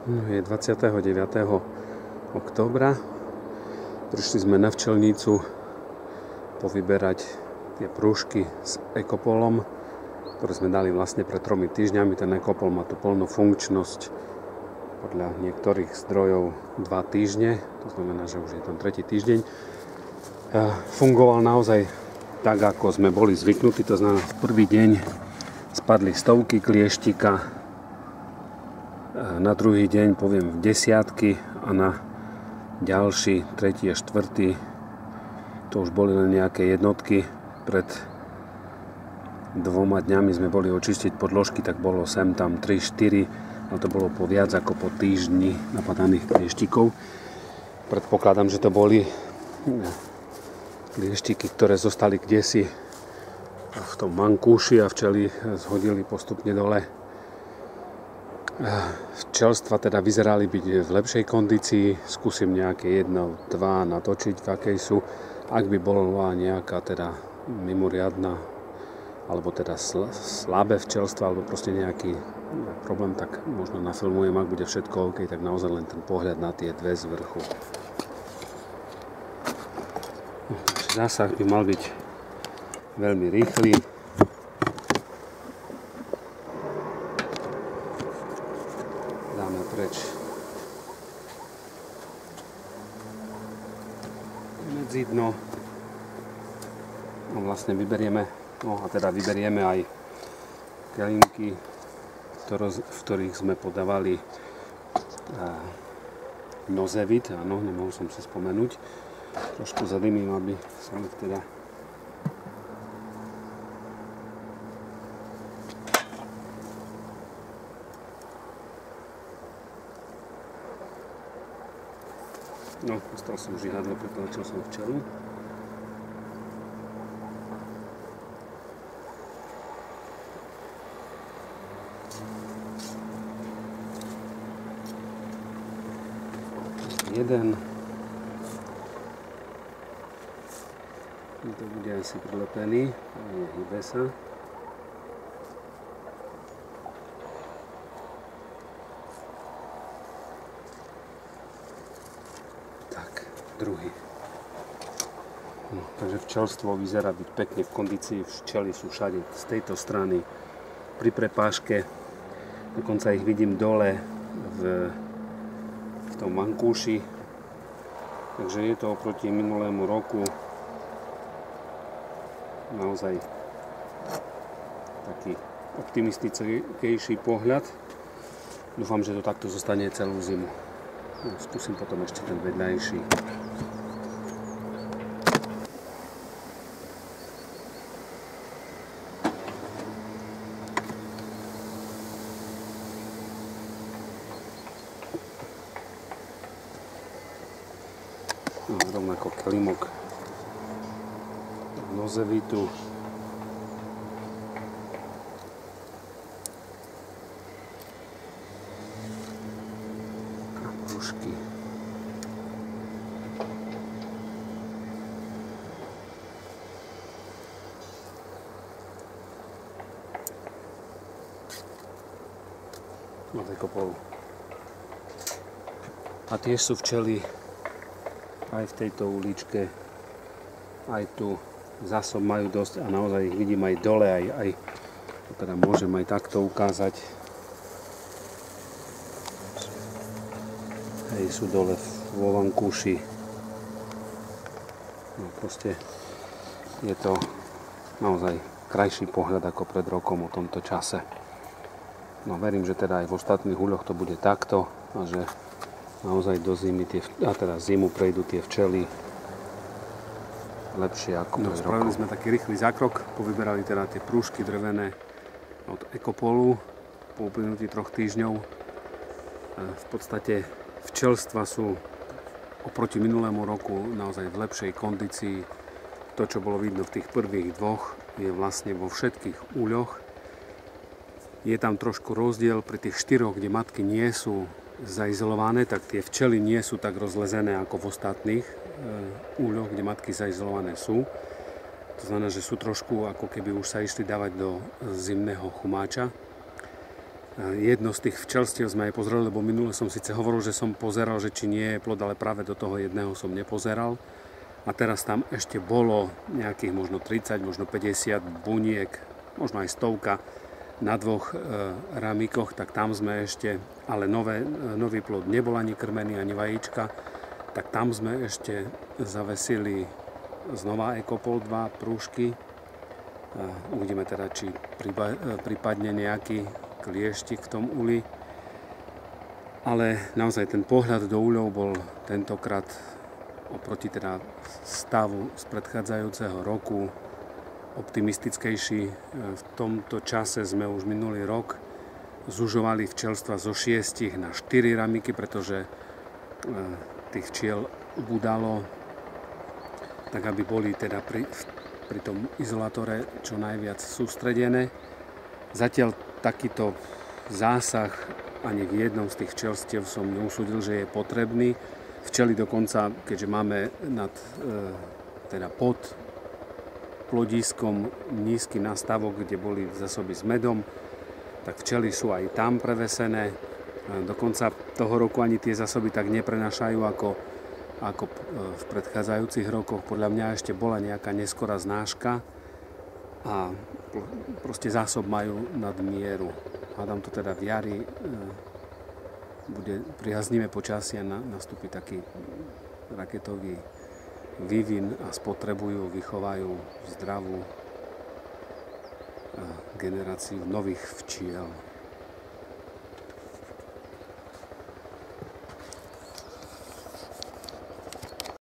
Je 29. októbra. Prišli sme na včelnicu povyberať tie prúžky s ekopolom, ktoré sme dali vlastne pred 3 týždňami. Ten ekopol má tu plnú funkčnosť podľa niektorých zdrojov 2 týždne. To znamená, že už je tam 3. týždeň. Fungoval naozaj tak, ako sme boli zvyknutí. To znamená, v prvý deň spadli stovky klieštika, na druhý deň poviem desiatky a na ďalší, 3. a 4. to už boli len nejaké jednotky. Pred 2 dňami sme boli očistiť podložky, tak bolo sem tam 3-4, ale to bolo po viac ako po týždni napadaných klieštikov. Predpokladám, že to boli klieštiky, ktoré zostali kdesi v tom mankúši a včely zhodili postupne dole. Včelstva teda vyzerali byť v lepšej kondícii. Skúsim nejaké 1-2 natočiť, v akej sú. Ak by bola nejaká teda mimoriadna alebo teda slabé včelstva alebo proste nejaký problém, tak možno nafilmujem. Ak bude všetko OK, tak naozaj len ten pohľad na tie dve z vrchu. Zásah by mal byť veľmi rýchly. Dáme preč medzi dno. No vlastne vyberieme aj kelinky, v ktorých sme podávali nozevit. Áno, nemohol som si spomenúť. Trošku zadymím, aby som ich teda dostal som žihadlo, pretlačil som včelu. Jeden. To bude asi prilepený, hýbe sa. Tak, druhý. Takže včelstvo vyzerá byť pekne v kondícii, včely sú všade z tejto strany pri prepážke. Dokonca ich vidím dole v tom vankúši. Takže je to oproti minulému roku naozaj taký optimistickejší pohľad. Dúfam, že to takto zostane celú zimu. Skúsim potom ešte ten vedľajší. Rovnako kelimok nozevitu. A prúžky. Od ekopolu. A tiež sú včely aj v tejto uličke, aj tu zásob majú dosť a naozaj ich vidím aj dole, aj teda môžem aj takto ukázať. Hej, sú dole vo vankúši. No proste je to naozaj krajší pohľad ako pred rokom o tomto čase. No verím, že teda aj v ostatných úľoch to bude takto a že naozaj do zimy teda zimu prejdú tie včely lepšie ako pred rokom. Spravili sme taký rýchly zákrok, povyberali teda tie prúžky drevené od ekopolu po uplynutí 3 týždňov. V podstate včelstva sú oproti minulému roku naozaj v lepšej kondícii. To, čo bolo vidno v tých prvých 2, je vlastne vo všetkých úľoch. Je tam trošku rozdiel pri tých 4, kde matky nie sú zaizolované, tak tie včely nie sú tak rozlezené ako v ostatných úľoch, kde matky zaizolované sú. To znamená, že sú trošku ako keby už sa išli dávať do zimného chumáča. Jedno z tých včelstiev sme aj pozreli, lebo minule som síce hovoril, že som pozeral, že či nie je plod, ale práve do toho jedného som nepozeral. A teraz tam ešte bolo nejakých možno 30, možno 50 buniek, možno aj 100 na 2 ramíkoch, tak tam sme ešte, ale nový plod nebol ani krmený, ani vajíčka, tak tam sme ešte zavesili znova Ecopol 2 prúžky. Uvidíme teda, či prípadne nejaký klieštik v tom uli. Ale naozaj ten pohľad do uľov bol tentokrát oproti teda stavu z predchádzajúceho roku optimistickejší. V tomto čase sme už minulý rok zužovali včelstva zo 6 na 4 ramíky, pretože tých včiel ubudalo, tak aby boli teda pri tom izolátore čo najviac sústredené. Zatiaľ takýto zásah ani v jednom z tých včelstiev som neusúdil, že je potrebný. Včely dokonca, keďže máme teda pod plodiskom nízky nastavok, kde boli zásoby s medom, tak včely sú aj tam prevesené. Dokonca toho roku ani tie zásoby tak neprenášajú ako v predchádzajúcich rokoch. Podľa mňa ešte bola nejaká neskorá znáška a proste zásob majú nad mieru. Hádam to teda v jari bude priaznivé počasie a nastúpi taký raketový vývin a spotrebujú, vychovajú zdravú generáciu nových včiel.